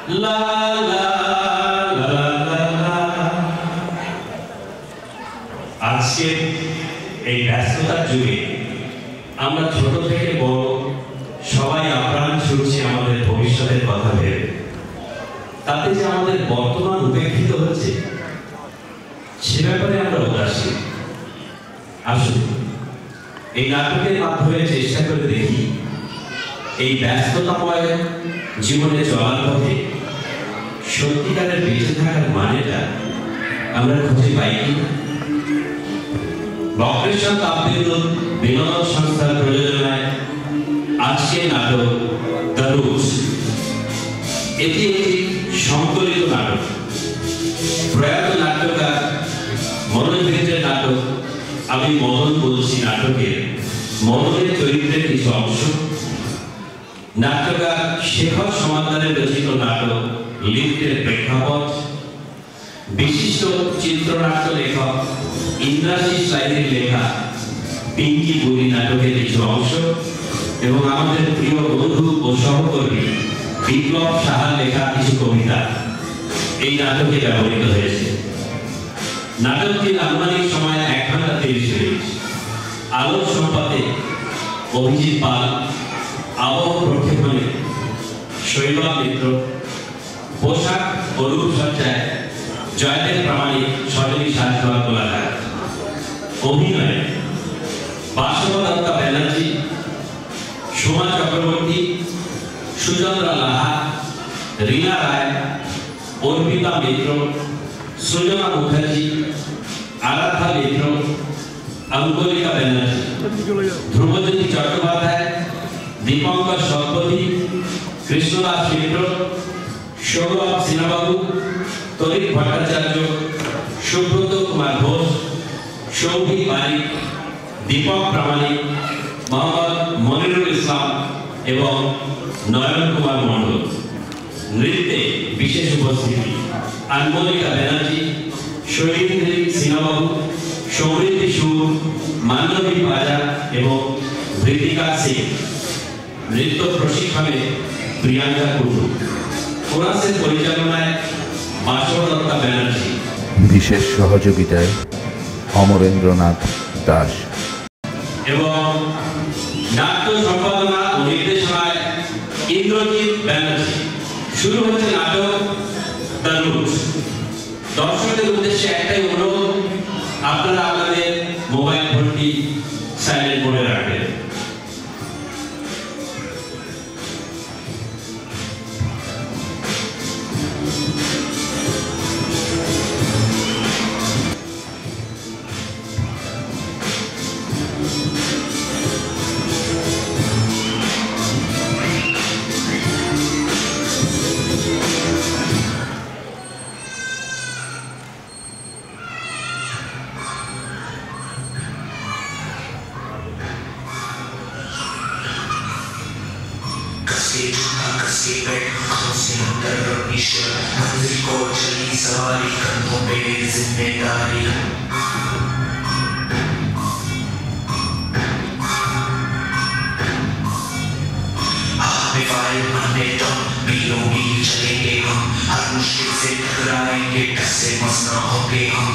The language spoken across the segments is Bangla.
লা লা লা লা লা। আজকে এই ব্যস্ততার যুগে আমরা ছোট থেকে বড় সবাই আপ্রাণ ছুটছি আমাদের ভবিষ্যতের কথা ভেবে। তাতে যে আমাদের বর্তমান উপেক্ষিত হচ্ছে সে ব্যাপারে আমরা উদাসীন। আসুন এই নাটকের মাধ্যমে চেষ্টা করে দেখি এই ব্যস্ততাময় জীবনে চলার পথে সত্যিকারের বেঁচে থাকার মানেটা আমরা খুঁজে পাই কি। বক্রেশ্বর কাব্যবিনোদ বিনোদন সংস্থার প্রযোজনায় আজকের নাটক দ্য রুটস। এটি একটি সংকলিত নাটক। প্রয়াত নাট্যকার মনোজ মিত্রের নাটক আমি মদন বলছি নাটকের মদনের চরিত্রের কিছু অংশ। নাট্যকার শেখর সমাদ্দারের রচিত নাটক লিফটের প্রেক্ষাপট। বিশিষ্ট চিত্রনাট্য লেখক ইন্দ্রাশিস রায়ের লেখা পিঙ্কি বুড়ি নাটকের কিছু অংশ এবং আমাদের প্রিয় বন্ধু ও সহকর্মী বিপ্লব সাহার লেখা কিছু কবিতা এই নাটকে ব্যবহৃত হয়েছে। নাটকটির আনুমানিক সময় 1 ঘন্টা 30 মিনিট। আলোক সম্পাদে অভিজিৎ পাল, আবহ প্রক্ষেপণে শৈবাল মিত্র, পোশাক ও রূপসজ্জায় জয়দেব প্রামাণিক, সজনী সাজওয়াল গোলাঘাট। অভিনয়ে বাসবা দত্তা ব্যানার্জি, সোমা চক্রবর্তী, সুচন্দ্রা লাহা, রীনা রায়, অর্পিতা মিত্র, সৃজনা মুখার্জি, আরাধ্যা মিত্র, অঙ্কলিকা ব্যানার্জি, ধ্রুবজ্যোতি চট্টোপাধ্যায়, দীপঙ্কর শতপথী, কৃষ্ণদাস মিত্র, সৌরভ সিনহাবাবু, তরিক ভট্টাচার্য, সুব্রত কুমার ঘোষ, সৌভিক বারিক, দীপক প্রামাণিক, মোহাম্মদ মনিরুল ইসলাম এবং নয়ন কুমার মণ্ডল। নৃত্যে বিশেষ উপস্থিতি আনমোলিকা ব্যানার্জি, শৈলেন্দ্রী সিনহাবাবু, সমৃদ্ধি সুর, মান্নবী বাজা এবং ঋতিকা সিং। নৃত্য প্রশিক্ষণে প্রিয়াঙ্কা কুটু। কোরাসের পরিচালনায় বাসবা দত্তা ব্যানার্জি। বিশেষ সহযোগিতায় অমরেন্দ্রনাথ দাস এবং নাট্য সম্পাদনা ও নির্দেশনায় ইন্দ্রজিৎ ব্যানার্জি। শুরু হচ্ছে নাটক দ্য রুটস। দর্শকদের উদ্দেশ্যে একটাই অনুরোধ, আপনারা আপনাদের মোবাইল ফোনটি সাইলেন্ট করে রাখবেন। मंजिल को चली सवारी, कंधों पे जिम्मेदारी। मन में दम, मीलों मील चलेंगे हम, हर मुश्किल से टकराएंगे, डर से मस न होंगे हम।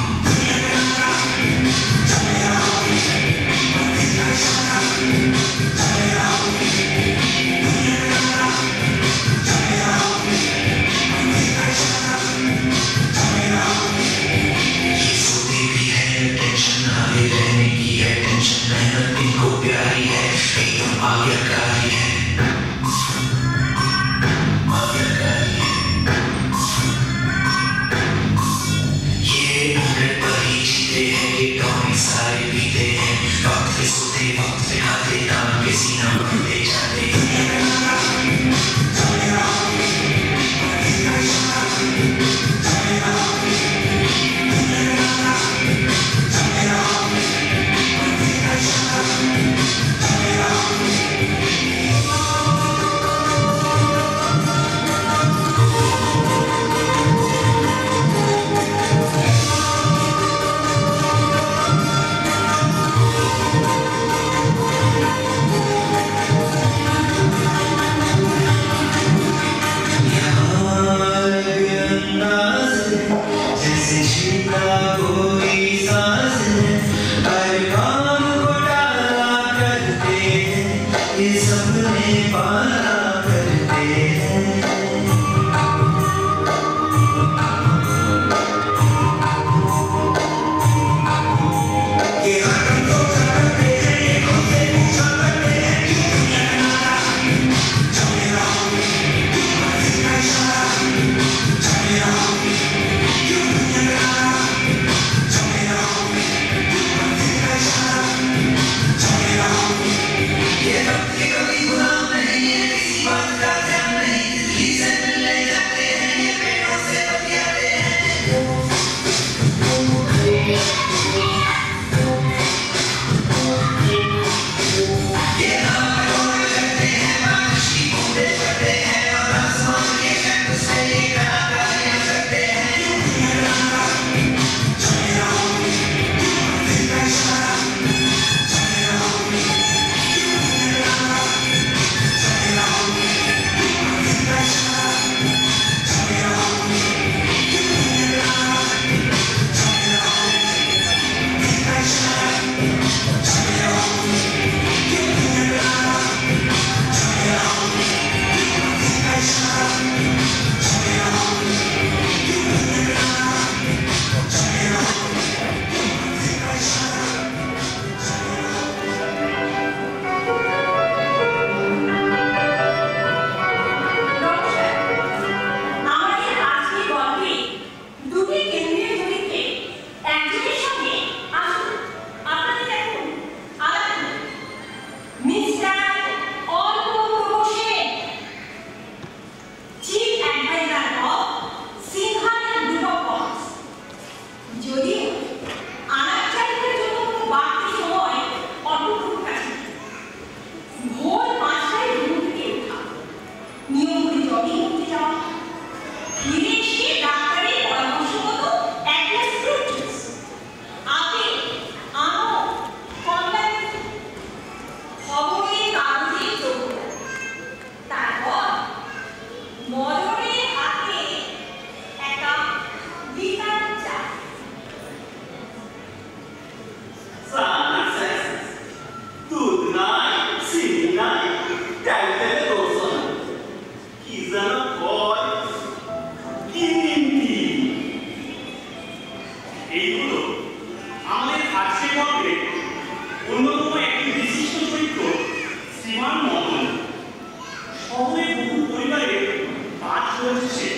বসেছে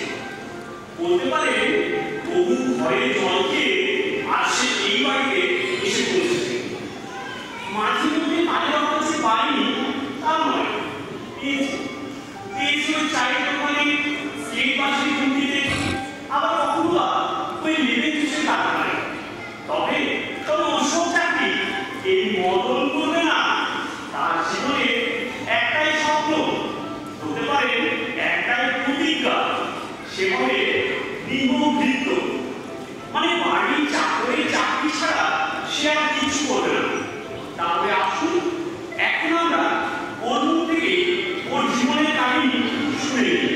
বলতে পারে বহু ঘরে জলকে আর সে এই বাড়িতে এসে পৌঁছেছে। মাঝে মধ্যে কাজের অবকাশে পায়নি তা নয়, পেয়েছে ওই চায়ের দোকানে স্লেট বাসের ঘুমটিতে, আবার কখনো বা ওই লেবেল জুসের কারখানায়। তবে ওসব চাকরি এই মদন করবে না। তার জীবনে একটাই স্বপ্ন, হতে পারে একটাই প্রতিজ্ঞা, সে হবে নিবৃত্ত, মানে বাড়ির চাকরি ছাড়া সে আর কিছু করবে না। তাহলে আসুন এখন আমরা ওর মুখ থেকে ওর জীবনের কাহিনী শুনে নিই।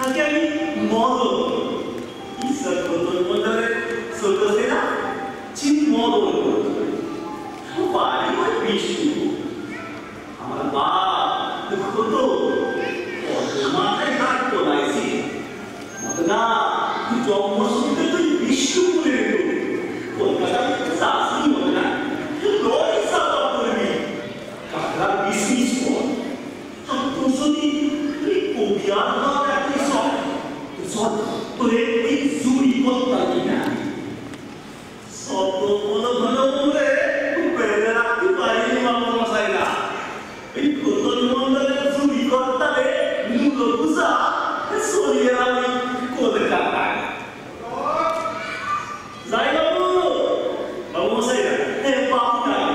আজকে আমি মদন ঈশ্বর মধ্যে ছোট সেনা চিন মদন বাড়ি ওই বিষ্ণু আমার বাপ কত মাথায় হাত তোলাইছি না তুই জন্মসূত্রে তুই বিষ্ণু বলে কলকাতায় শাস্তি হবে না লড়াই সাফা করবি কাকড়া বিজনেস কর আর তোর যদি তুই কবিয়ার হওয়ার একটা সব তোরে এই চুরি করতে না সব বলো ভালো বলে বেড়ে রাখতে পারিনি মামা মশাইরা। এই কতন মন্ডলের চুরি করতে মূল বুঝা সরিয়ে আমি কোলে কাটাই যাই বাবু বাবু মশাইরা বাবু নাই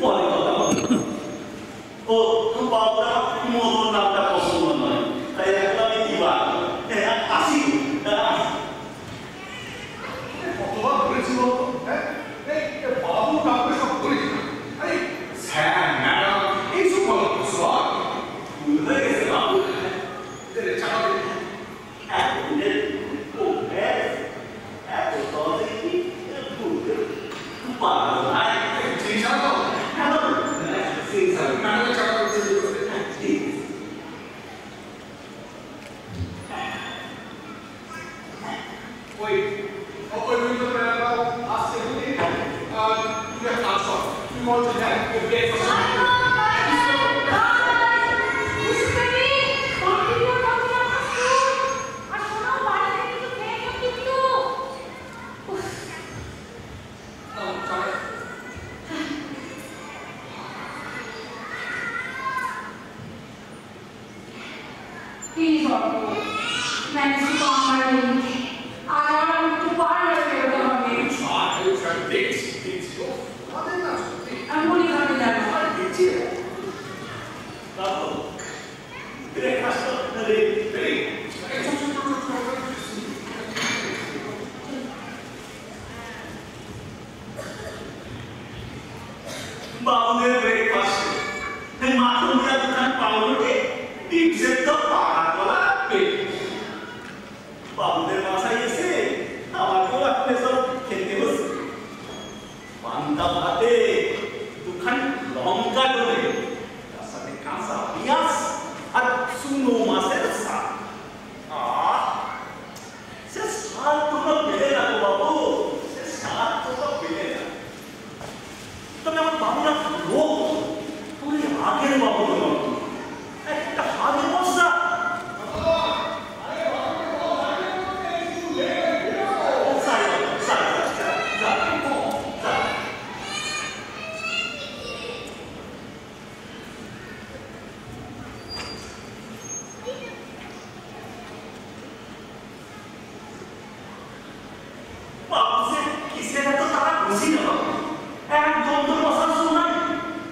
পরে কথা ও বাবুরা মদন নামটা পছন্দ নয়, তাই এখন আমি দিবা আসি কতবার বলেছি বলতো, বাবু কাউকে সব বলিস না। আরে স্যার ম্যাডাম এইসব বলো সব ভুল হয়ে গেছে বাবু। চাকাতে চিনি ছাড়া তো ম্যাডামের চাকা করতে ওই ম্যাডাম আসছে তুমি ট্রান্সফার তুমি বলছো হ্যাঁ বাবুদের ব্রেকফাস্ট মাথা মুড়া দোকান পাউরুটি ডিম সেদ্ধ পাকা কলা পেট। বাবুদের বাসায় এসে আমাকেও আপনি সব খেতে বসে পান্তা ভাতে দুখান লঙ্কা ডলে তার সাথে কাঁচা পেঁয়াজ আর চুনো মাছের শাক। সে শাক তোমরা পেলে না গো বাবু, সে শাক তোমরা পেলে না। তবে আমার বাবুরা লোক তুমি আগের বাবু একটা হাতে বসা বাবু সে কিসের এত তারা খুশি না বাবু একদম তো বসার সময়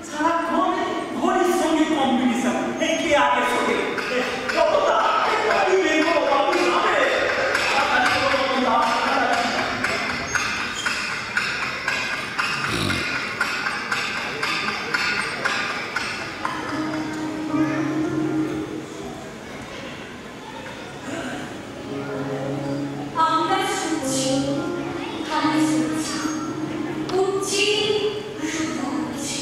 সারাক্ষণ ঘড়ির সঙ্গে কম্পিটিশন কে আগে সঙ্গে কতটা বাবু যাবে আমরা শুনছি আমি শুনছি উঠছি শুধু উঠছি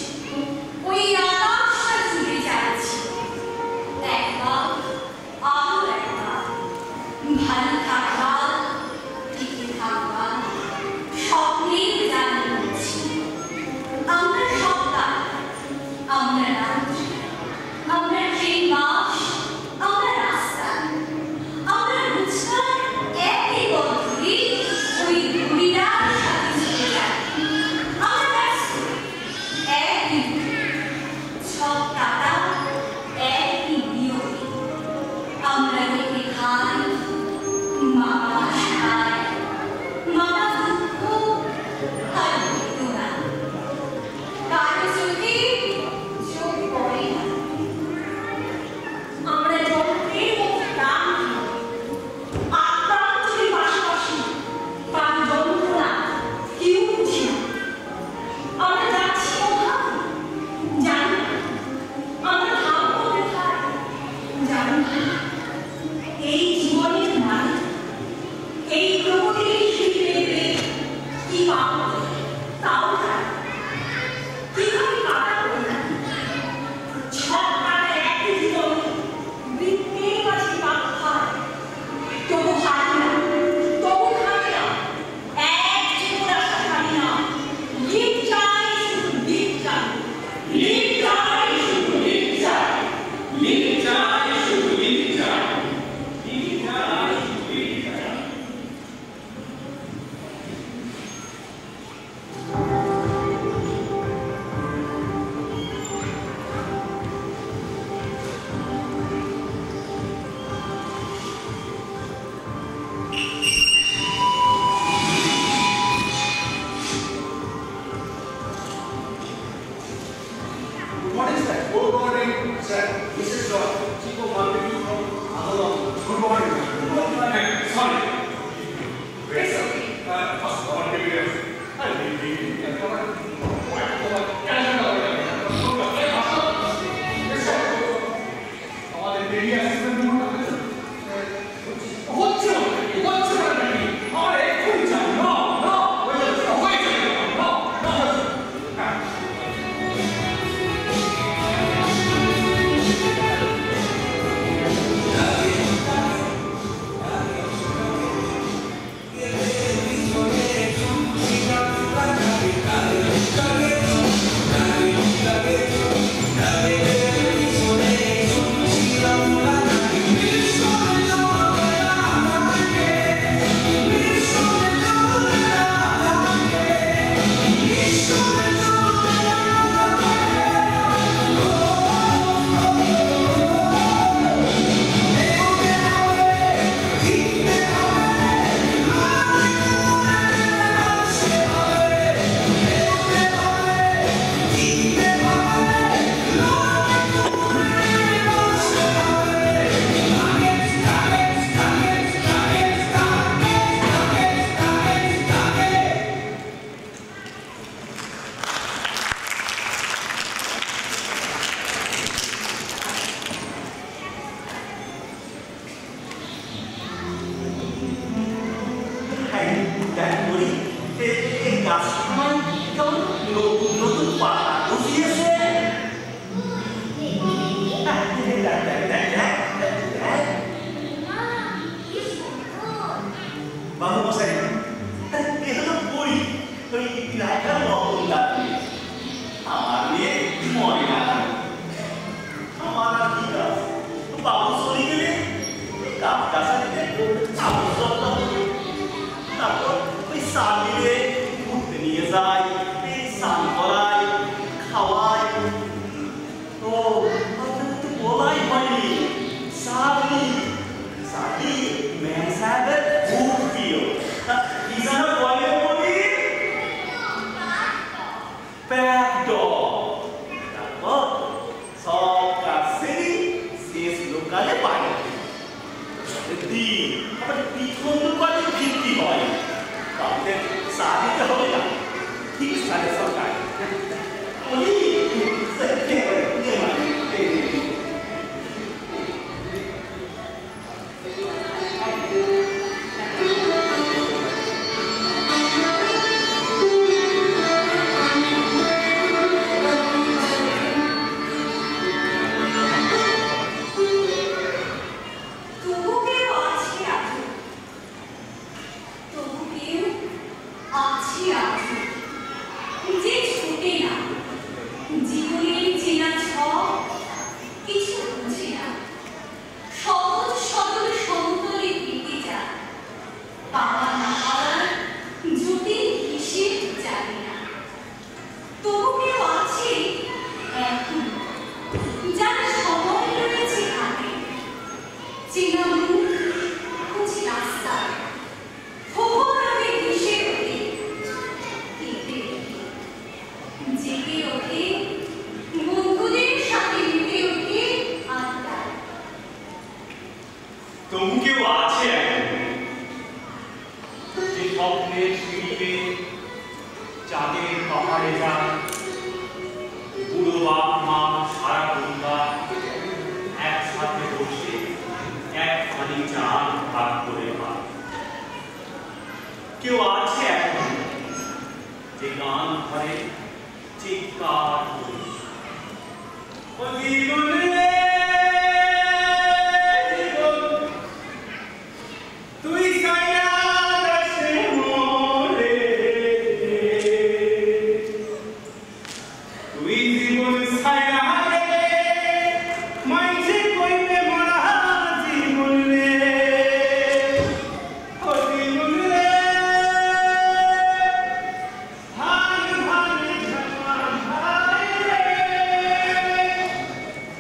ওই আকাশটা জুড়ে যাচ্ছি একবার আরো একবার ভালো থাকবার টিকে থাকবার স্বপ্নের জানি উঠছি আমরা সব আমরা নাচ This is Chico marketing from Avalon. Good morning. Sorry. It's okay. First, I want to give you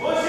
Oh,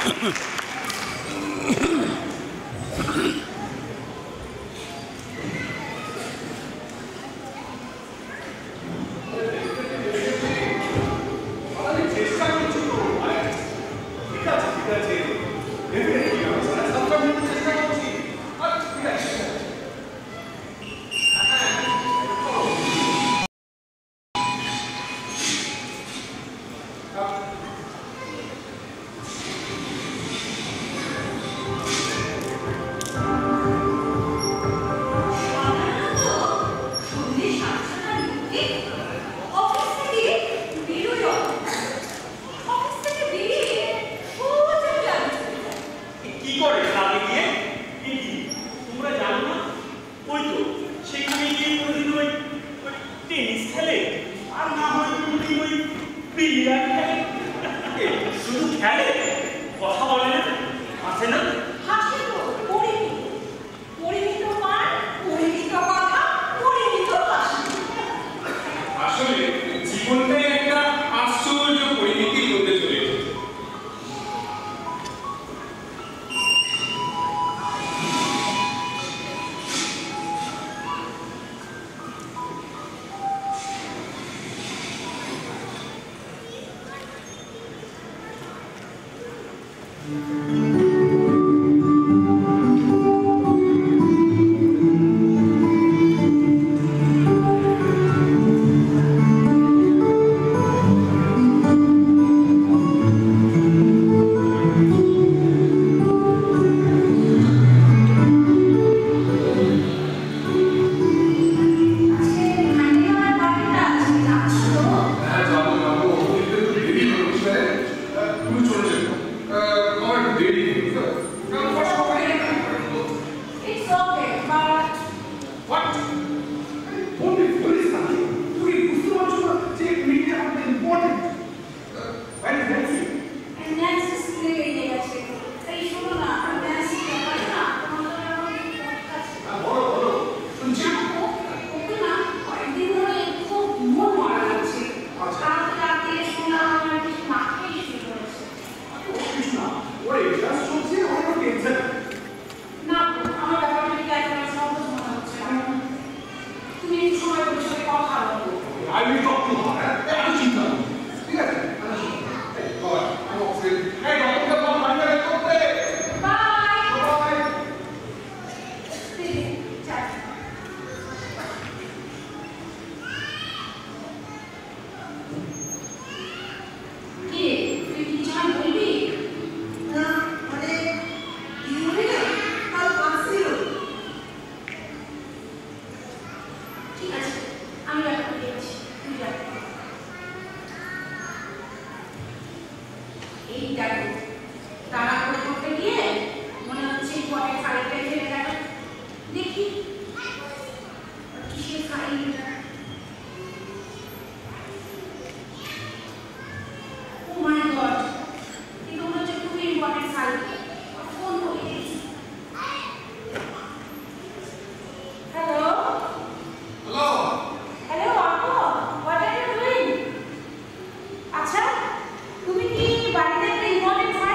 আমি চেষ্টা করছি তো ঠিক আছে ভেবে রেখে আমি সারা সাতটা মিনিট চেষ্টা করছি ঠিক আছে কি করে ক্লাবে গিয়ে কি তোমরা জানো না ওই তো সেখানে গিয়ে কোনোদিন ওই টেনিস খেলে আর না হয় কোনোদিন ওই বিলিয়ার্ড খেলে শুধু খেলে কথা বলে না আছে না আসলে জীবনটাই একটা আশ্চর্য পরিণতির মধ্যে চলে এসেছে I will talk to her. I will talk to her. তুমি কি বাড়িতে একটা ইম্পর্টেন্ট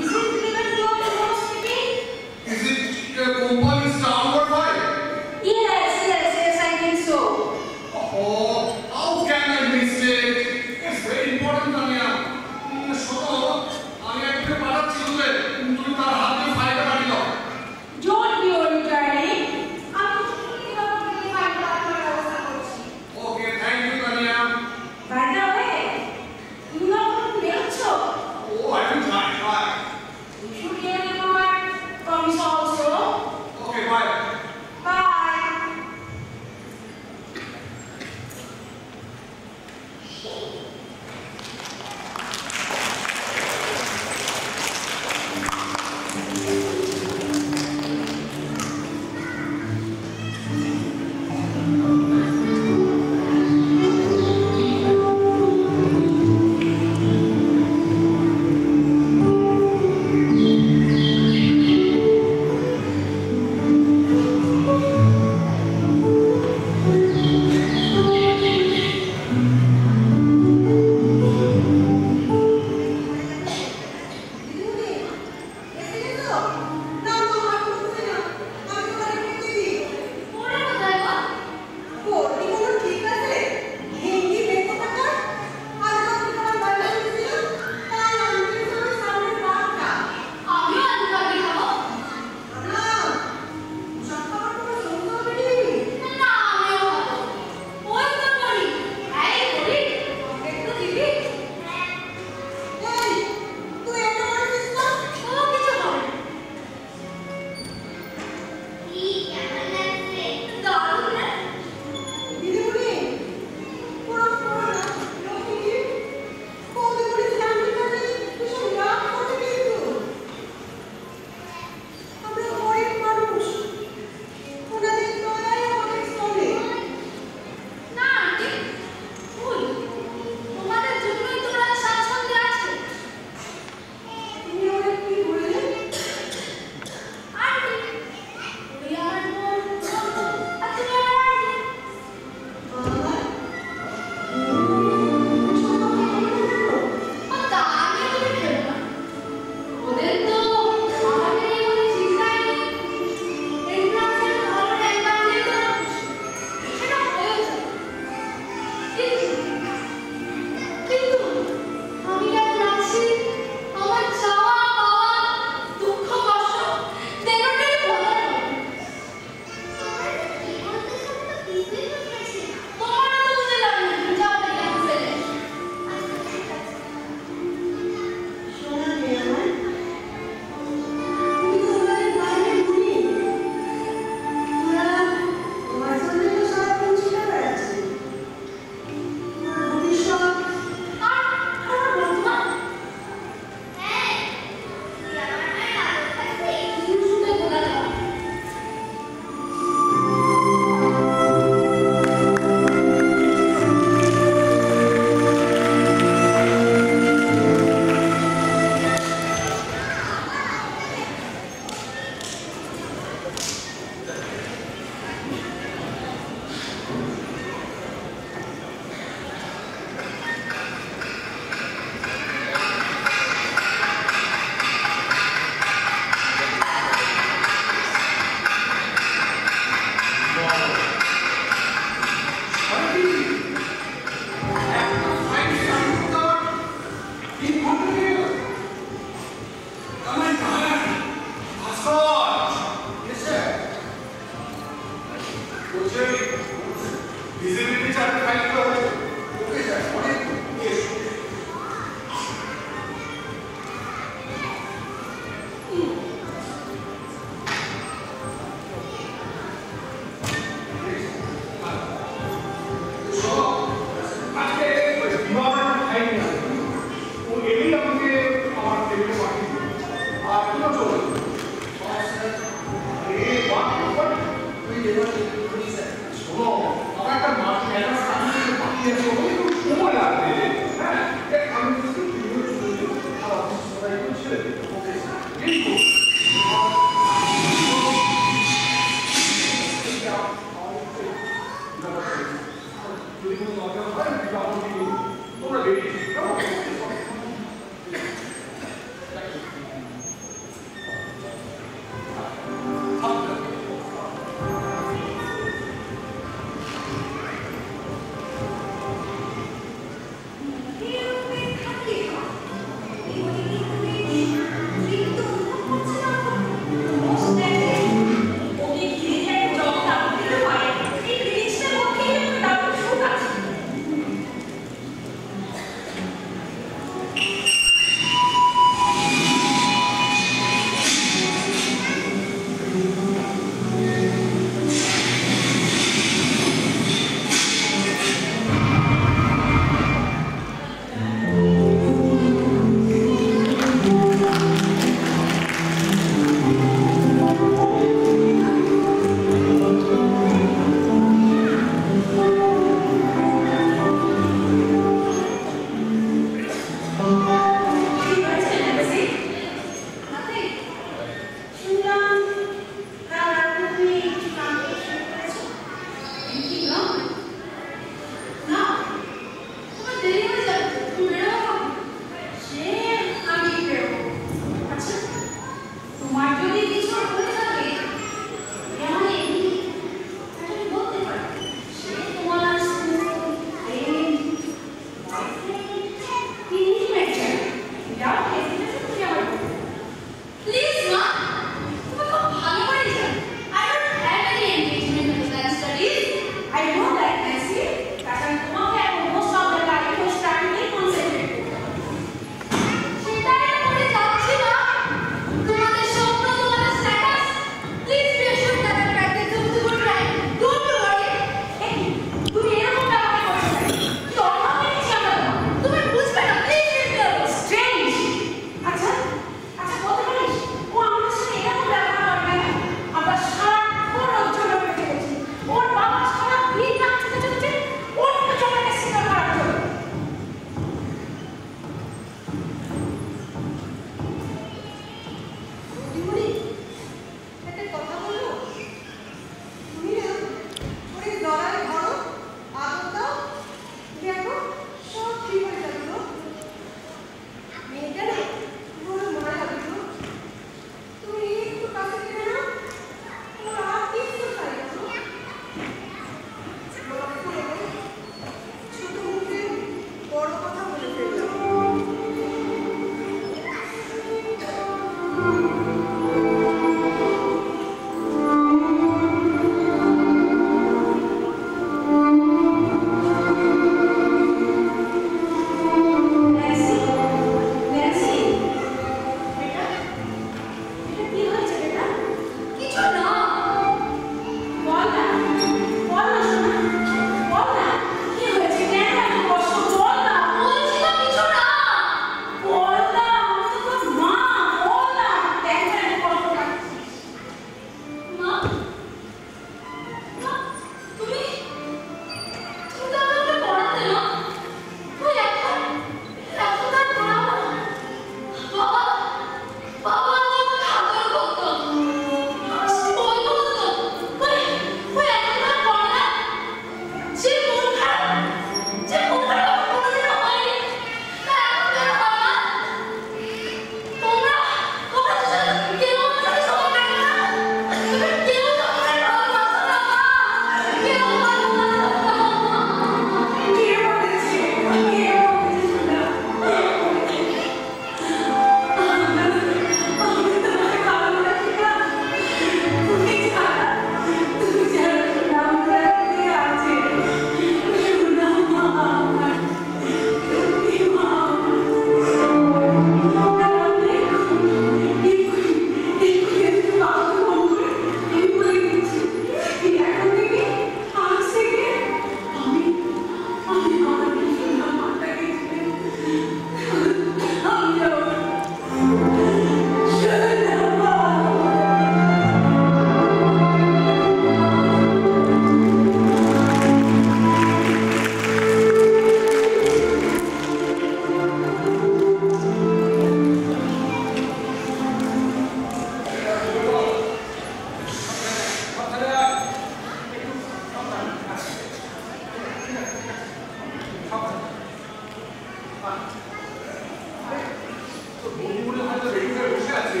বন্ধুগুলো হয়তো রেডি হয়ে বসে আছে।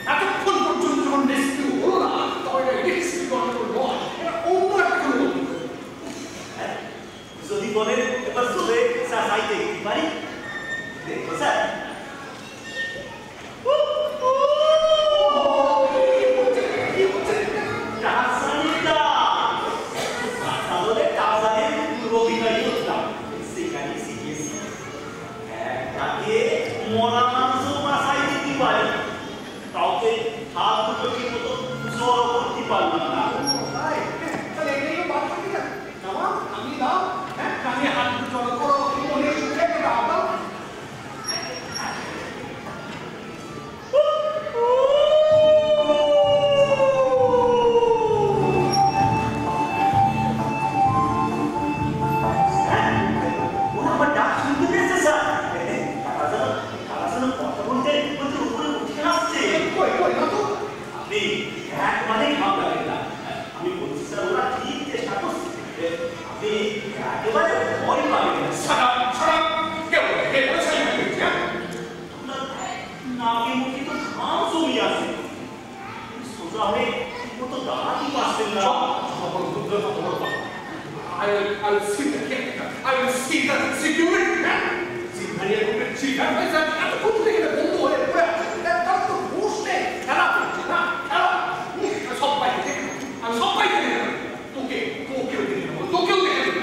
এতক্ষণ পর্যন্ত যখন রেস্কিউ হলো না পারলাম না। তাই তাহলে এটাই বাদ থেকে যাবে জামা আমি দাও হ্যাঁ কানে হাত দিয়ে চলো করো মনে সুখে দাও দাও ওরা আমার ডাক শুনতে পেয়েছে স্যার। তারা যেন কথা বলতে বলতে উপরে উঠে আসছে। কই কই না তো আপনি একবারেই ভাবলেন না। আমি বলছি স্যার ওরা ঠিক চেষ্টা করছে। আপনি একেবারে ভয় পাবেন না। সারা সারা কেউ কেউ সেই হচ্ছে আপনার নাকে মুখে তো ঘাম জমি আছে। সোজা হয়ে ঠিকমতো দাঁড়াতেই পারছেন না। I'll see the caretaker. I will see the security man. সিদ্ধারিয়া গ্রুপের চিফ অ্যাডভাইজার এত কোথা থেকে বন্ধু হয়ে পড়ে আছে তার তো ঘুষ নেই খেলা করছে না খেলা সবাই দেখে আমি সবাই দেখে তোকে তোকেও দেখে নেবো তোকেও দেখে নেবো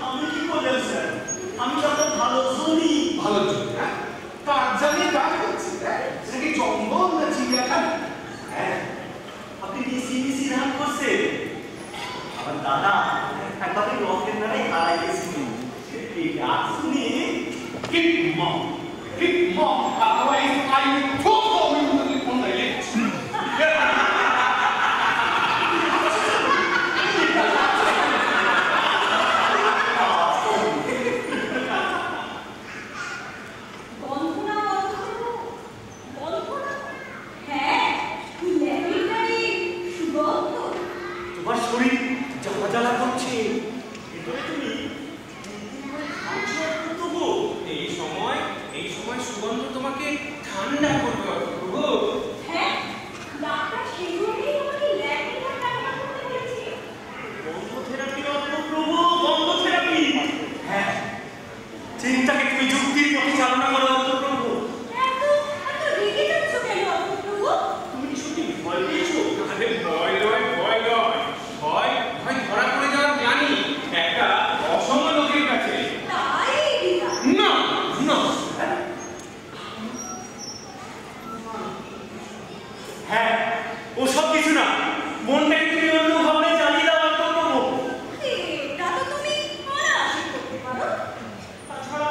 আমি কি বললেন স্যার? আমি তো আপনার ভালো জনি। ভালো চলছে হ্যাঁ কাজ জানিয়ে কাজ করছি সেটা কি জঙ্গল না চিড়িয়াখানা হ্যাঁ, আপনি ডিসি রান করছেন। আমার দাদা একবার রকের নামে হারাই গেছিলেন। এই ডাক শুনে Keep mom. Keep mom. Otherwise, I will talk over you on my lips. বন্ধনা বন্ধনা হ্যাঁ ল্যাভেন্ডারি সুগন্ধ তোমার শরীর জ্বালা জ্বালা করছে। ভেতরে তুমি ঘামছো আর তবু এই সময় সুগন্ধ তোমাকে ঠান্ডা করবে প্রভু। হ্যাঁ ডাক্তার সেগুলোই তোমাকে ল্যাভেন্ডার ব্যবহার করতে বলেছে বন্ধ থেরাপি প্রভু, বন্ধ থেরাপি। হ্যাঁ, চিন্তাকে তুমি যুক্তির পথে চালনা করো প্রভু। এত রেগে যাচ্ছ কেন প্রভু তুমি কি সত্যি ভয় পেয়েছো? আরে ভয় ধরা পড়ে যাওয়ার জানি একটা অসম লোকের কাছে। তাই দিদা না না হ্যাঁ, ওসব কিছু না। মনটাকে তুমি অন্য ভাবনায় চালিয়ে দাও প্রভু। এটা তো তুমি অনায়াসে করতে পারো তাছাড়া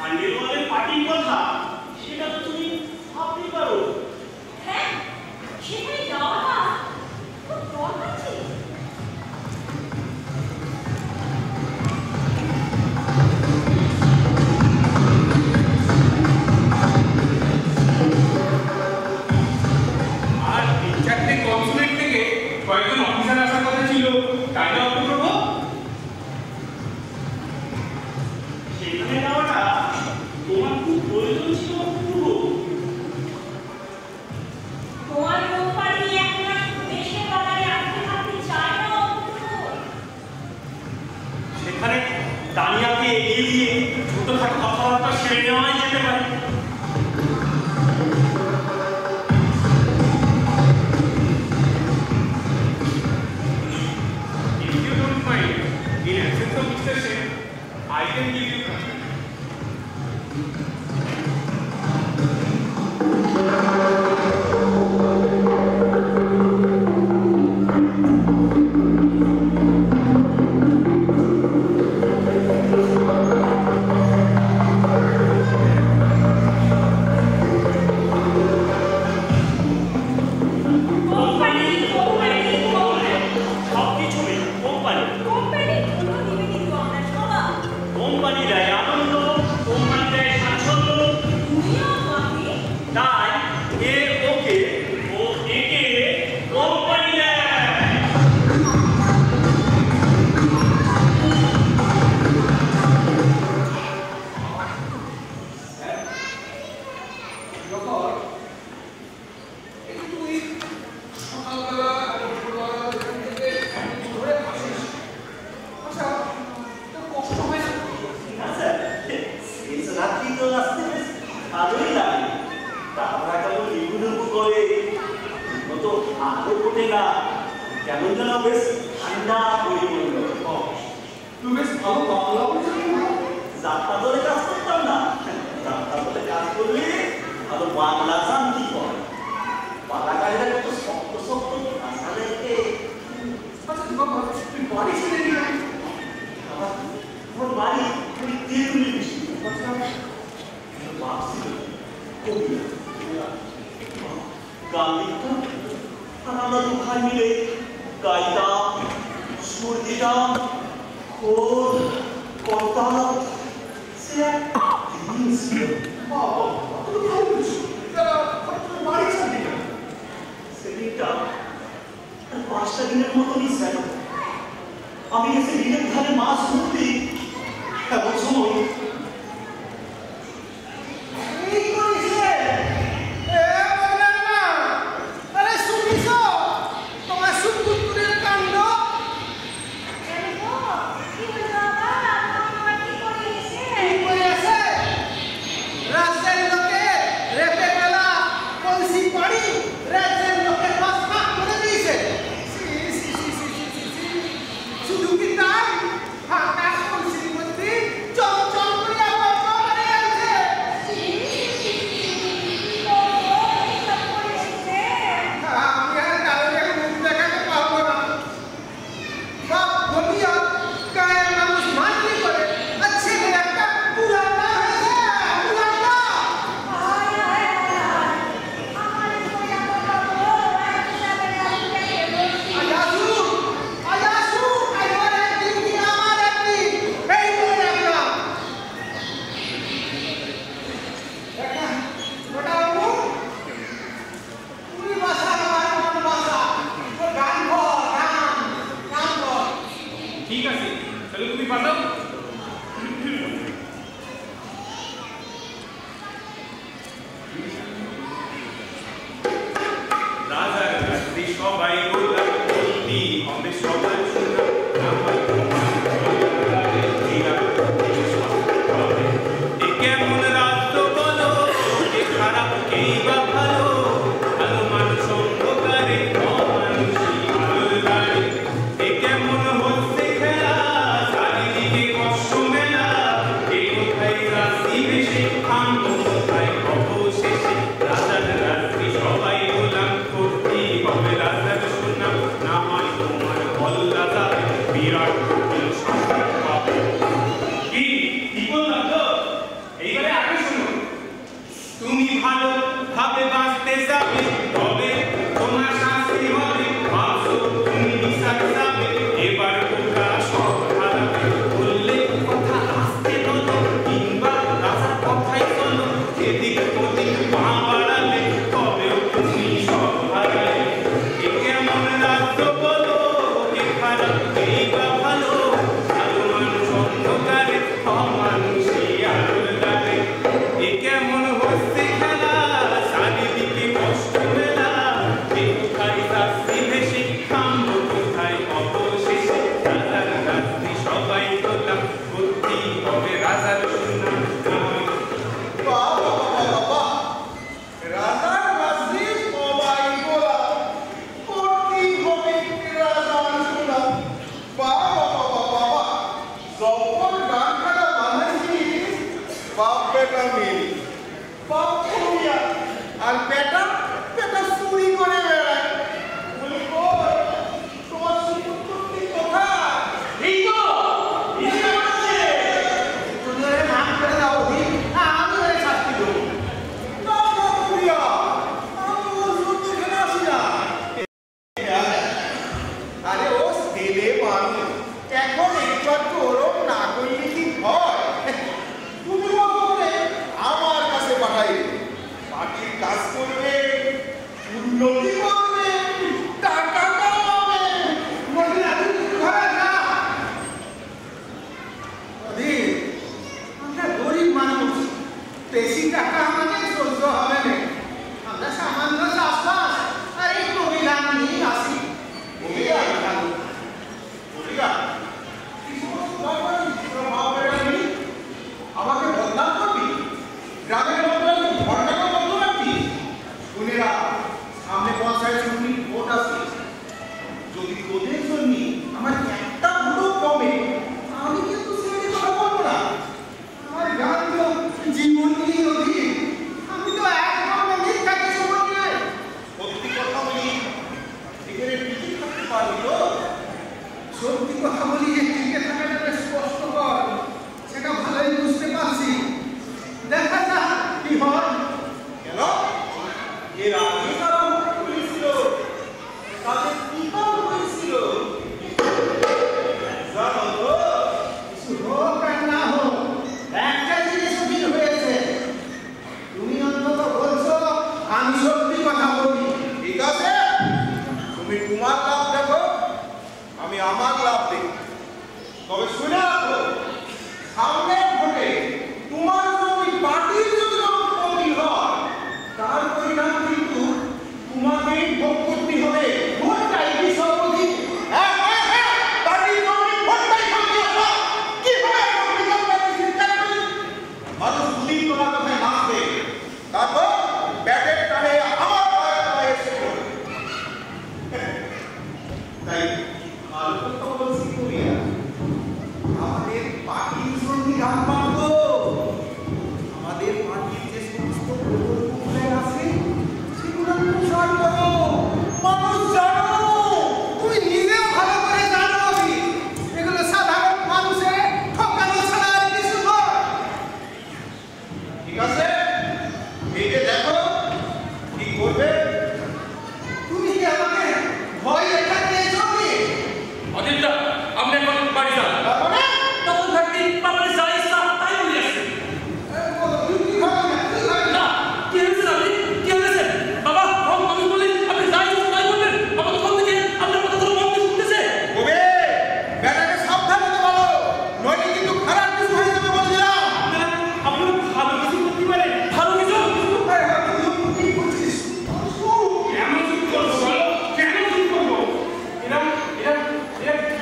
আন্ডেলওয়ালের পার্টির কথা সেটা তো তুমি ভাবতে পারো। হ্যাঁ সেখানে যাওয়াটা খুব দরকার ছিল আর 3-4টে কনসুলেট থেকে কয়েকজন অফিসার আসার কথা ছিল, তাই না প্রভু? সেখানে যাওয়াটা তোমার খুব প্রয়োজন ছিল প্রভু। তোমার কোম্পানি এখন আর দেশের বাজারে আটকে থাকতে চায় না প্রভু সেখানে দানিয়াকে এগিয়ে দিয়ে ছোটখাটো কথাবার্তা সেরে নেওয়াই যেতে পারে। If you don't mind, in absence of Mr. Sen, I can give you contact. Company সব কিছু নেই কোম্পানি। কোম্পানির জন্য নিবেদিত আমরা সবাই কোম্পানি দেয় আনন্দ, কোম্পানি দেয় স্বাচ্ছন্দ্য। তুমিও আমাকে তাই এ ওকে ও একে কোম্পানি দেয়। যখন এই তুই সকালবেলা দুপুরবেলা এখান থেকে ধরে আসিস আচ্ছা তোর কষ্ট হয় না আচ্ছা, শেষ রাত্রি তো আসতে বেশ ভালোই লাগে। তারপর কেমন লিবু করে তো আলো ফোটে না, কেমন যেন বেশ ঠান্ডা পরিমণ্ডল। তুই বেশ ভালো বাংলা বলছিস যাত্রা দলে কাজ করতাম না। যাত্রা দলে কাজ করলে ভালো বাংলা শান্তি করে। বাংলাকারীরা কত শক্ত শক্ত কায়দা, সর্দিটা, খোল, কর্তা, সে এক দিন ছিল। সেদিনটা 5টা দিনের মতনই ছিল। আমি এসে বিলের ধারে মাছ ধরতে এমন সময় এর আগে তারা মুখ খুলেছিল, তাদের কি কাজ হয়েছিল? তোমার লাভ দেখো, আমি আমার লাভ দেখি। তবে শুনে রাখো, সামনের ভোটে তোমার যদি পার্টির যদি ক্ষতি হয়, তার পরিণাম কিন্তু তোমাকেই ভোগ করতে হবে। ভোটটাই কি সর্বধিক? পার্টির জন্য ভোটটাই করতে হবে। কি হবে মানুষ দুদিন তোমার কথায় নাচবে, তারপর ব্যাটের টানে আমার পায়ে এসে পড়বে। তাই আলোচনা তো বলছি করি না, আমাদের পার্টির জন্য গান পাবো। আমাদের পার্টির যে সমস্ত প্রকল্পগুলো আছে সেগুলো প্রসার করো, মানুষ জানো। তুমি নিজেও ভালো করে জানো এগুলো সাধারণ মানুষের ঠকানো ছাড়া আর কিছু নয়। ঠিক আছে, ভেবে দেখো কি করবে। তুমি কি আমাকে ভয় দেখাতে চলবে? অদিতদা, আপনি এখন বাড়ি যান। তারপরে তখন থাকতে বাবার যা ইচ্ছা তাই বলে আসছে। না, কি হয়েছে আপনি? কি হয়েছে? বাবা, আমি বলি আপনি যা ইচ্ছা তাই বলবেন। বাবা তখন থেকে আপনার কথা তো মন দিয়ে শুনতেছে। ওবে, বেটাকে সাবধানে বলো, নইলে কিন্তু খারাপ কিছু হয়ে যাবে বলে দিলাম। আপনারা ভালো কিছু করতে পারেন। ভালো কিছু? কি করছিস? কেন চুপ করবো বলো? কেন চুপ করবো? এরা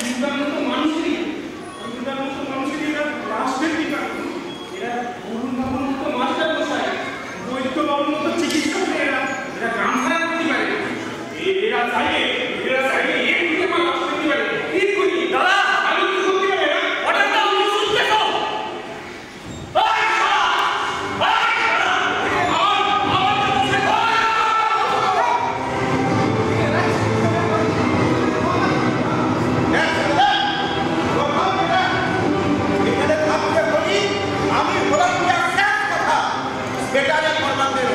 গিন্দার মতো মানুষই, গিন্দার মতো মানুষই এরা রাষ্ট্রের টিকা। এরা অরুণ বাবুর মতো মাস্টার মশাই, বৈদ্য বাবুর মতো চিকিৎসক নেই। এরা গ্রাম ছাড়া করতে পারে। এরা চাইলে এর থেকে আমার রাষ্ট্র করতে পারে। কি করি দাদা? আমি কি করতে পারে? অর্ডারটা আমি শুনতে তো। এখানে থাকতে বলি, আমি হলাম একটা কথা, বেটারে ফরমান দেব।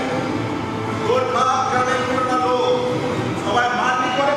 তোর বাপ গ্রামের কোনো লোক সবাই মারলি করে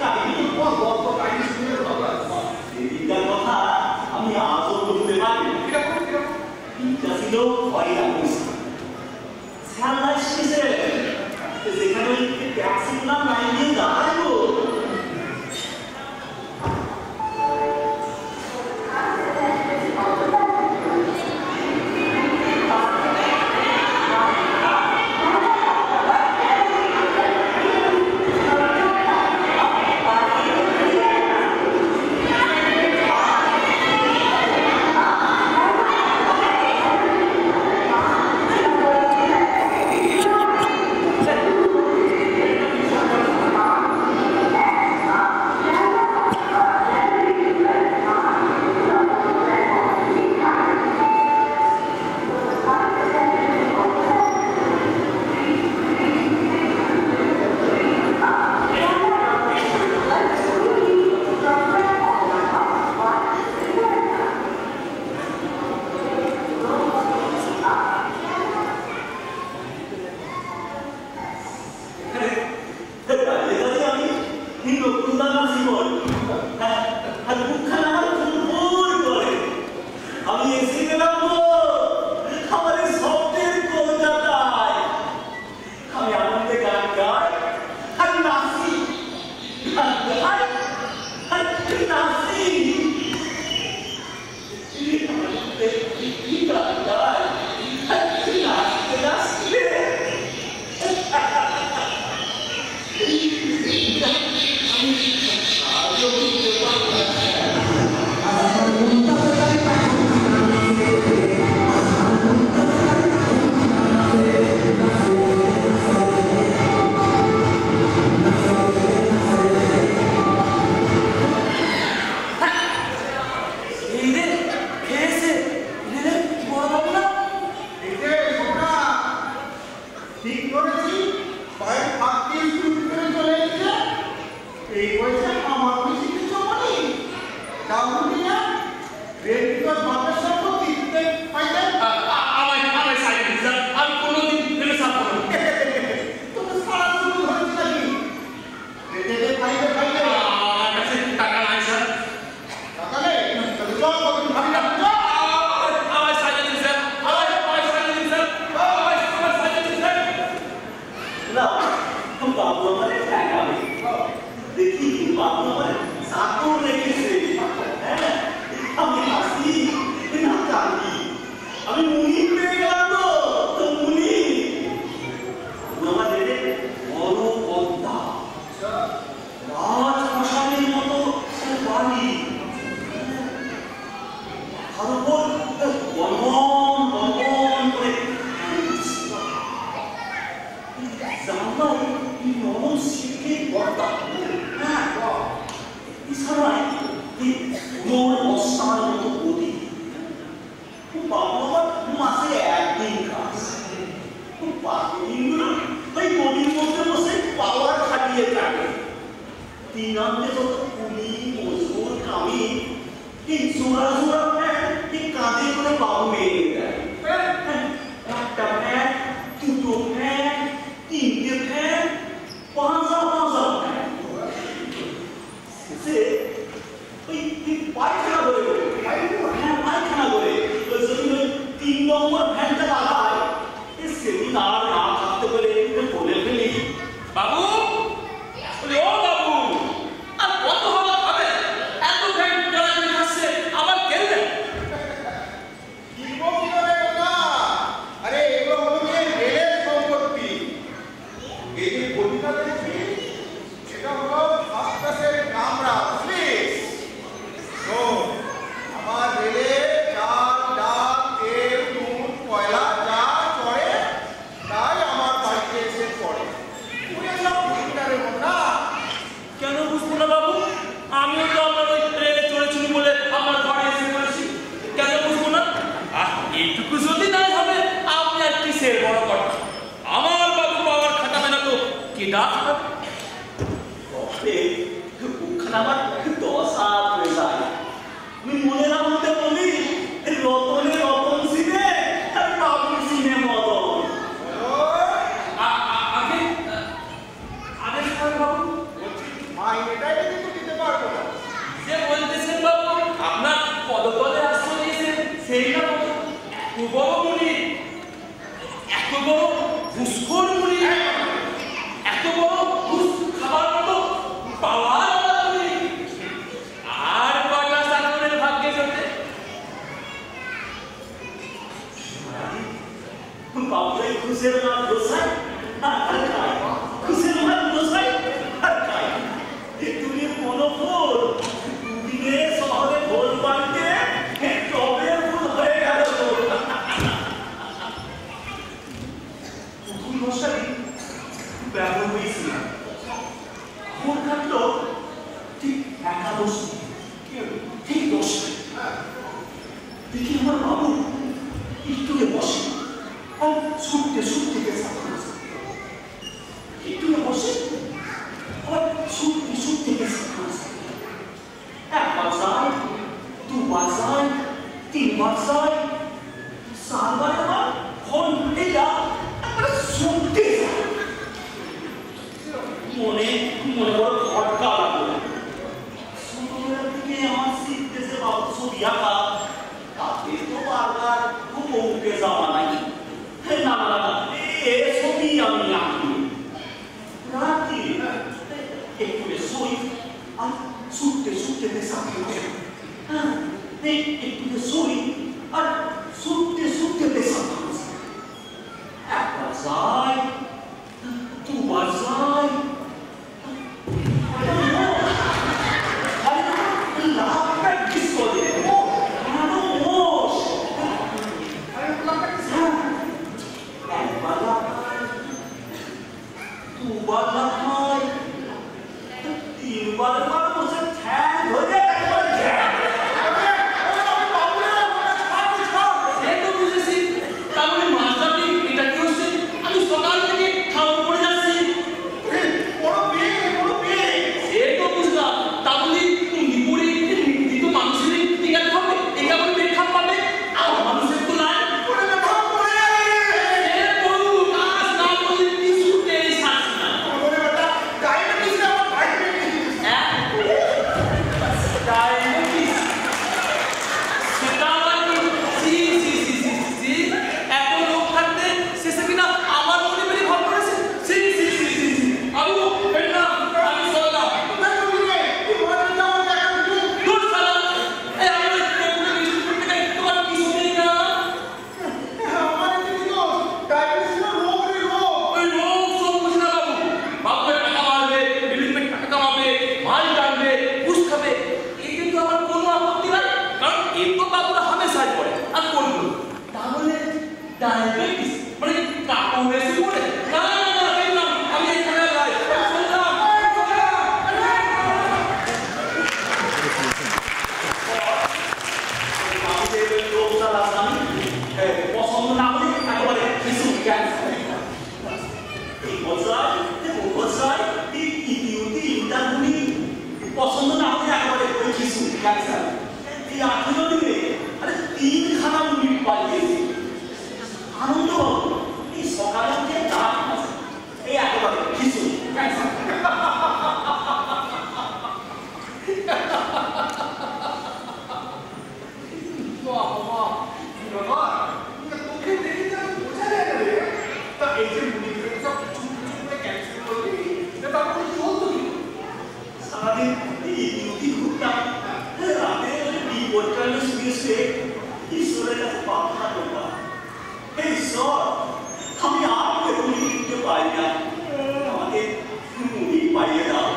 কাহিনী তোমার গল্প কাহিনী শুনে বাবা সেদিনকার কথা আমি আজও বলতে পারি। দিনটা ছিল ভয়রা খেয়াল আসছে যেখানে ট্যাক্সি গুলা লাইন দিয়ে দাঁড়াবো মাইনেটা প্রাইভেট কিন্তু দিতে পারবো না। যে বলতেছেন বাবু আপনার পদতলে আশ্রয় নিয়েছেন সেইটা মতো এত বড় মুনি, এত বড় ঘুষখোর মুনি, এত বড় ঘুষ খাবার মতো পাওয়ার মুনি, আর কটা চাকরের ভাগ্যে জোটে? বাবুরে খুশের মাল দোসাই আর খাই, খুশের মাল দোসাই আর খাই। তুমি মনোফোর দুদিনে শহরে ভোল বাড়িতে টবে ফুল হয়ে গেল। পুতুল মশাই ব্যবহার হয়েছিল ভোর কাটলো ঠিক একাদশী, ঠিক 10টা। দেখি আমার বাবু একটু বসে আর ছুটতে ছুটতে গেছে, একটু বসে আর ছুটতে ছুটতে গেছে। একবার যায়, দুবার যায়, তিনবার যায়, 4বার আবার ঘন্টা একবার ছুটতে যায়। মনে মনে বড় খটকা লাগলো। ছোটবেলা থেকে আমার শিখতেছে বাবু ছবি আঁকা, তাতে তো বারবার খুব উঠে যাওয়া নাকি। না না না, এ ছবি আমি আঁকি। রাতে একটু শোই আর ছুটতে ছুটতে পেশাব করছে। একটু শোই আর ছুটতে ছুটতে পেশাব করছে। একবার যায়, দুবার যায়, প্র্যাকটিস করে দুবার লাফায়, তিনবার বসে ঠ্যাং ধরে একবার ঠ্যাং। সে তো বুঝেছি, তাহলে মাস্টারটি এটা কি হচ্ছে? আমি সকাল থেকে খাওয়া পড়ে যাচ্ছি। বড় বিয়ে, বড় বিয়ে। সে তো বুঝলাম, তাহলে নিপুরে নির্দিত মানুষের টিকাতে হবে, এটা বলে বেখাপ পাবে, আর মানুষের তো নাই। পড়ে না ভাব পড়ে যাবে। সে করুক, কাজ না করলে কিছুতেই শান্তি না। ওরে বেটা, ডায়াবেটিস না, আমার ডায়াবেটিস। হ্যাঁ? ডায়াবেটিস? সেটা আবার কি? ছি, ছি, ছি, ছি, ছি, ছি। এত লোক থাকতে শেষে কিনা আমার মনে বেরি ভাব করেছে? ছি, ছি, ছি, ছি, ছি। আমি বেরলাম, আমি চললাম। কোথায় চলে গেলে? তুই ঘরে যাও, দেখা দিবি। দূর শালা! এই আমি ওই টেবিলে বিস্কুট করতে গেলে তোমার কিছু নেই না? আমার এদিকে তো ডায়াবেটিস না, রোগ রে রোগ। ওই রোগ সব বুঝি না বাবু। বাপের টাকা মারবে, বিল্ডিং টাকা কামাবে, মাল টানবে, ঘুষ খাবে। এতে তো আমার কোনো আপত্তি নাই, কারণ এ তো বাবুরা হামেশাই করে আর করবো। তাহলে ডায়াবেটিস মানে কাপড় বেশি পড়ে? না না না, দেখলাম আমি এখানে লাই শুনলাম। আমাদের লোকটা রাজধানী পছন্দ না হলে একেবারে কিছু ক্যান্সার। এই বছর বছর ইন্টারভিউ পছন্দ না হলে একেবারে কিছু ক্যান্সার। এই 18 দিনে আরে 3খানা মিনিট পাইয়েছি। আনন্দ এই সকালে উঠে দাঁত আছে, এই একেবারে কিছু ক্যান্সার। বাবা, বাবা, তোকে দেখে তো বোঝা যায় না রে। তা এই যে মুনিগুলো সব চুপ চুপ করে ক্যান্সেল করলি, তা তারপরে চলতো কি? সারাদিন এই ডিউটি ঘুরতাম, রাতে বিপদটা শুয়ে শুয়ে ঈশ্বরের কাছে প্রার্থনা করতাম, হে ঈশ্বর, আমি আর বেগুনি কিনতে পারি না, আমাকে মুড়ি পাইয়ে দাও,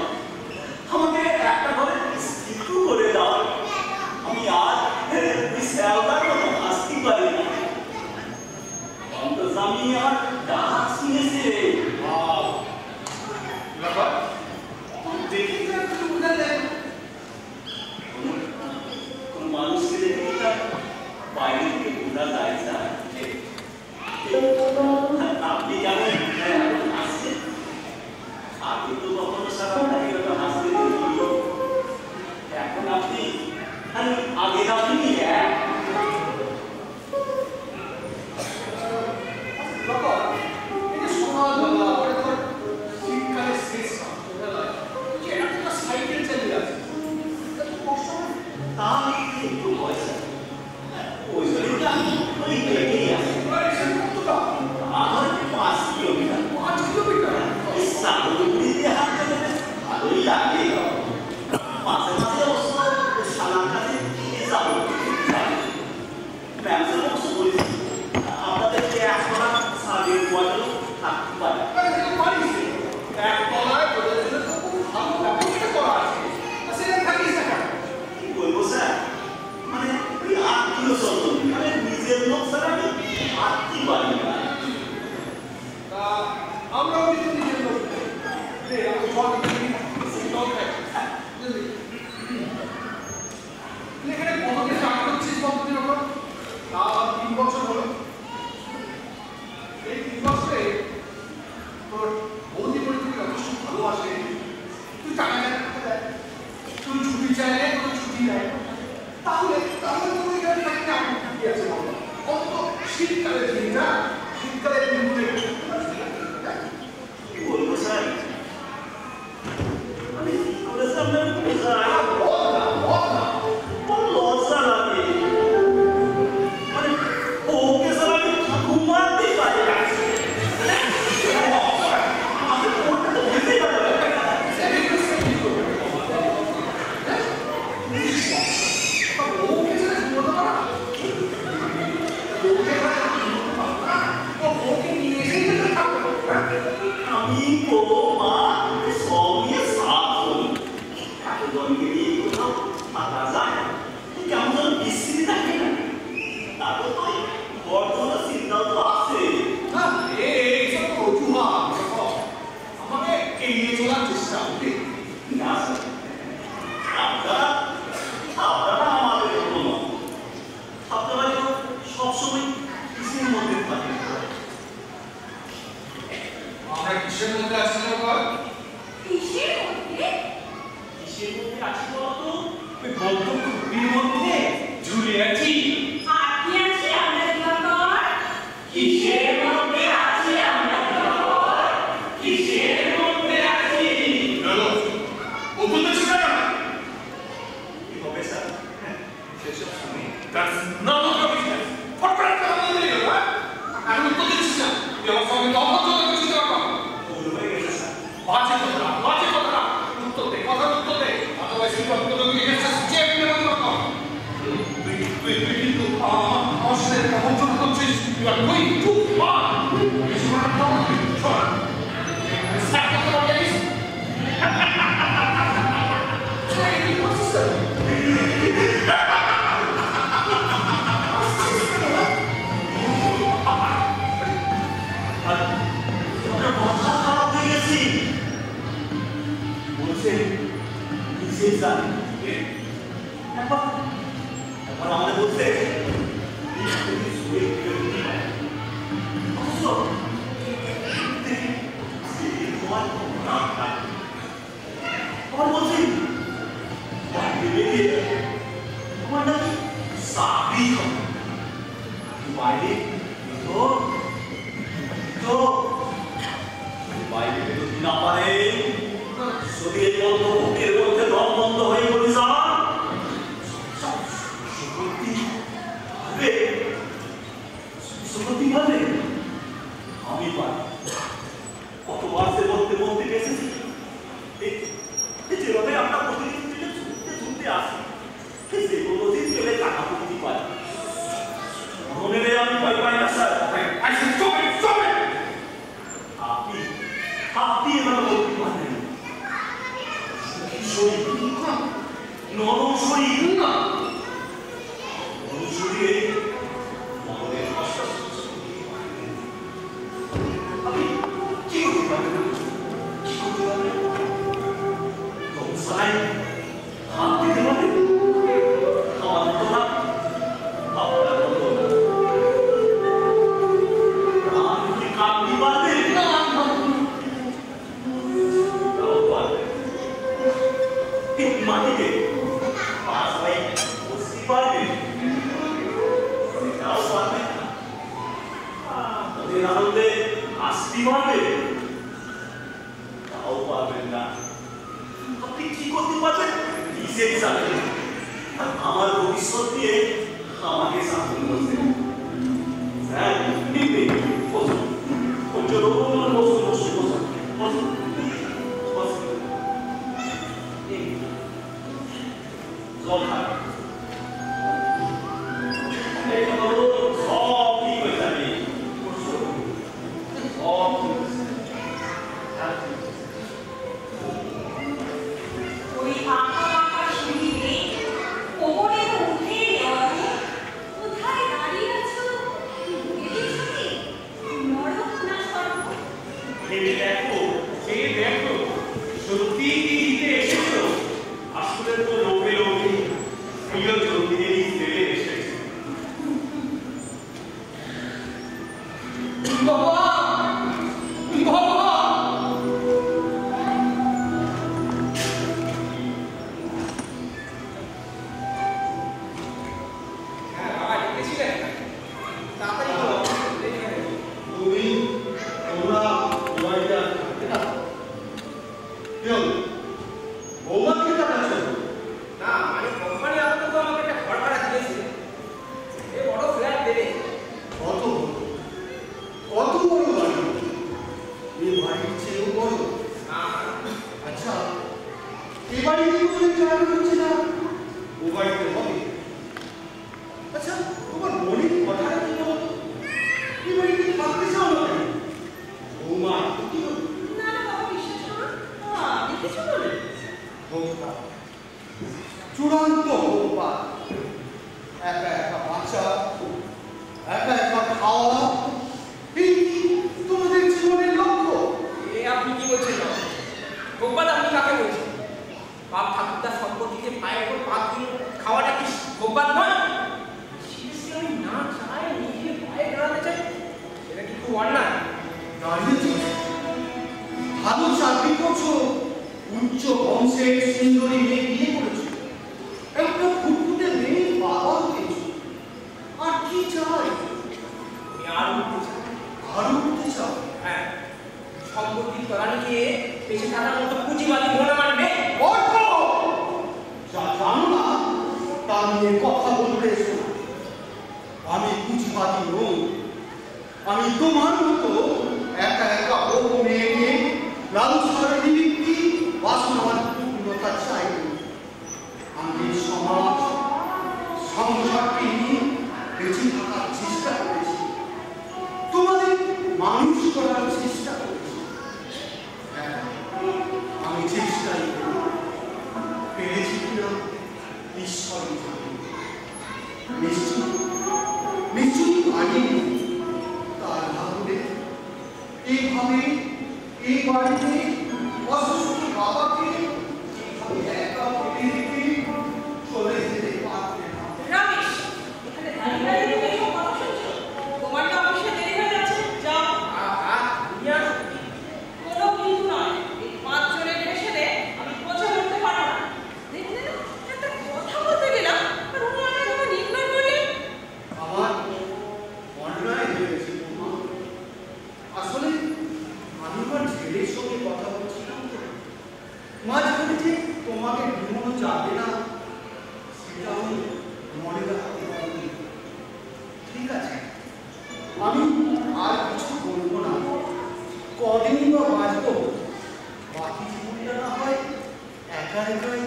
আমাকে একটা ঘরে স্থির করে দাও, আমি আর ওই শ্যাওলার মতো হাসতে পারি না। অন্তর্জামী আমার ডাক শুনেছে। ব্যাপার দেখি তো একটু বোঝা যায়। কোন মানুষকে দেখে তার বাইরে থেকে বোঝা যায় না। আপনি কেমন বৌমাকে টাকা চূড়ান্ত উপায়। একা একা বাঁচা, একা একা খাওয়া, এই তোমাদের জীবনের লক্ষ্য। এ আপনি কি বলছেন না? গোপাল আপনি কাকে বলছেন? বাপ ঠাকুরদার সম্পত্তিতে পায়ের উপর পা দিয়ে খাওয়াটা কি গোপাল নয়? সেটা আমি না চাই, নিজে পায়ে দাঁড়াতে চাই, সেটা কি খুব অন্যায়? দাঁড়িয়েছো, ভালো চাকরি করছো, উচ্চ বংশের সুন্দরী মেয়ে বিয়ে করেছো, একটা ফুটফুটে মেয়ে বাবা হয়েছো, আর কি চাই? আমি আর উঠতে চাই। আরো উঠতে চাও? হ্যাঁ, সম্পত্তির তলানি গিয়ে বেঁচে থাকার মতো পুঁজিবাদী মনে আমার নেই। অর্থ যা জানো না তা নিয়ে কথা বলতে এসো না। আমি পুঁজিবাদী নই, আমি তোমার মতো একা একা বউ মেয়েকে লালসার নিমিত্তি বাসনার পূর্ণতা চাই। আমি সমাজ সংসারকে নিয়ে বেঁচে থাকার চেষ্টা করেছি, তোমাদের মানুষ করার চেষ্টা করেছি। হ্যাঁ, আমি চেষ্টাই করি, পেরেছি কিনা ঈশ্বরই জানে। নিশ্চয়ই পারিনি। তার ভাবলে এইভাবে এই বাড়িতে অসুস্থ বাবাকে এইভাবে একা ফেলে রেখে চলে যেতে পারবে না। রমেশ, এখানে দাঁড়িয়ে দাঁড়িয়ে তুমি এসব কথা শুনছো? তোমার তো অফিসে দেরি হয়ে যাচ্ছে, যাও। কোনো কিন্তু নয়, এই 5 জনের প্রেসারে আমি বোঝা করতে পারবো না। দেখলে না, একটা কথা বলতে গেলাম আর উনি আমাকে আমার ইগনোর করলেন। আমার অন্যায় হয়েছে বৌমা। আসলে আমি আমার ছেলের সঙ্গে কথা বলছিলাম তো, মাঝখানে যে তোমাকে ঘুমানো যাবে না সেটা আমি মনে রাখতে পারিনি। ঠিক আছে, আমি আর কিছু বলবো না। কদিন বা বাঁচবো, বাকি জীবনটা না হয় একা একাই।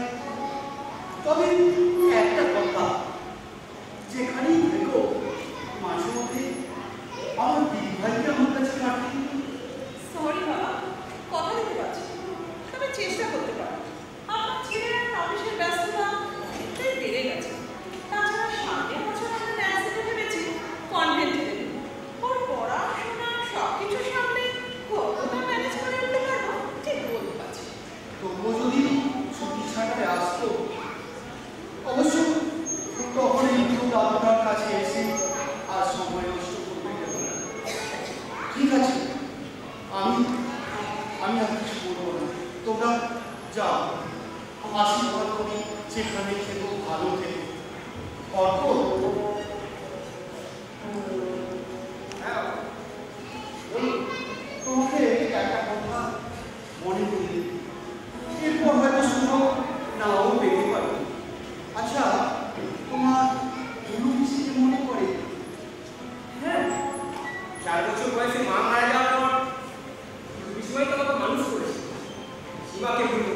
তবে একটা কথা, যেখানেই থেকো মাঝে মধ্যে আমার দিদিভাইকে আমার কাছে পাঠিয়ে দিও। সরি বাবা, কথা দিতে পারছি না, তবে চেষ্টা করতে পারো। আমার ছেলের এখন অফিসের ব্যস্ততা অনেকটাই বেড়ে গেছে। তাছাড়া সামনের বছর আমরা ন্যান্সিকে ভেবেছি কনভেন্টে দেবে। ওর পড়াশোনা সবকিছু সামনে কতটা ম্যানেজ করে উঠতে পারবো ঠিক বলতে পারছি না। তবুও যদি ছুটি ছাড়তে আসতো, অবশ্য তখন একটু দাদুটার কাছে এসে আর সময় নষ্ট করতে গেল না। ঠিক আছে, আমি আর কিছু বলবো না। তোমরা যাও, আশীর্বাদ করি যেখানে থেকো ভালো থেকো। অর্থ হ্যাঁ, তোমাকে একটা কথা মনে করি, এরপর হয়তো সুযোগ নাও পেতে পারো। আচ্ছা, তোমার কোনো কিছুকে মনে পড়ে? হ্যাঁ, 4 বছর বয়সে মা মারা যাওয়ার পর বিস্ময় তো আমাকে মানুষ করেছে। সীমাকে বলবো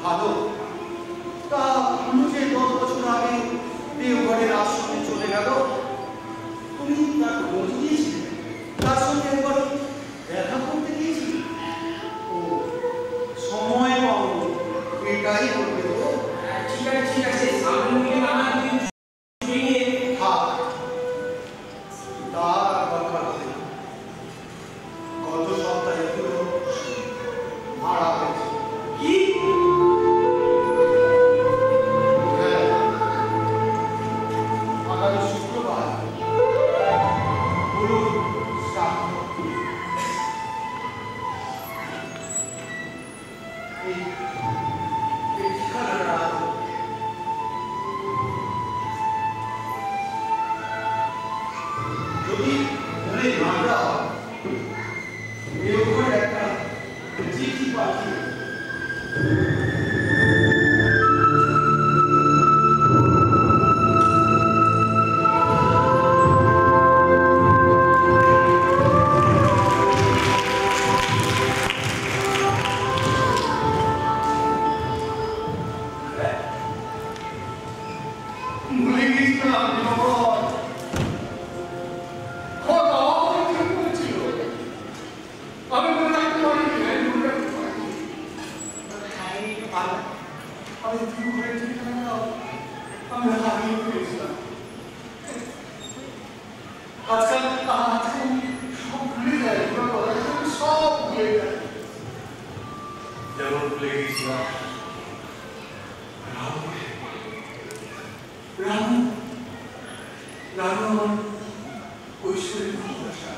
ভালো। তা যে 10 বছর আগে দেওঘরের আশ্রমে চলে গেল, তুমি তার খোঁজ দিয়েছিলে? তার সঙ্গে একবার দেখা করতে গিয়েছিলে? ও, সময় পাও, এটাই বলবে তো। ঠিক আছে, সামনে দিকে আমার দিন নিয়ে থাক, তার দরকার হবে না। গত সপ্তাহে তো মারা গেছে। কি হ্যাঁ, আগামী শুক্রবার বলুন শ্রাদ্ধ। এই ঠিকানাটা যদি ভুলে না যাও, এর উপর একটা চিঠি পাঠিয়ে ভুলে গেছিলাম জগৎ। খোদা, আমাকে ঠিক বলছিল। আমি মনে রাখতে পারিনি, আমি মনে রাখতে পারিনি। আমি ঘুরে ঠিকানা রানু রানু আমার কৈশোরের ভালোবাসা।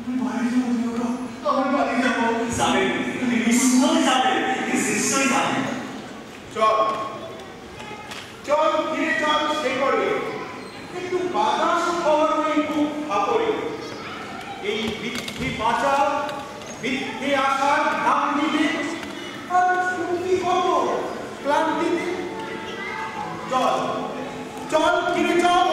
বাড়ি যাবো দেওরা, আমার বাড়ি যাবো। যাবেন, তুমি নিশ্চয়ই যাবেন, নিশ্চয়ই যাবেন। চল চল ফিরে চল সে করে একটু বাতাস খাওয়ার একটু ভাপরে এই বৃদ্ধি বাঁচা বৃদ্ধি আসার নাম দিতে আর শুনতি কত ক্লান্তিতে চল চল ফিরে চল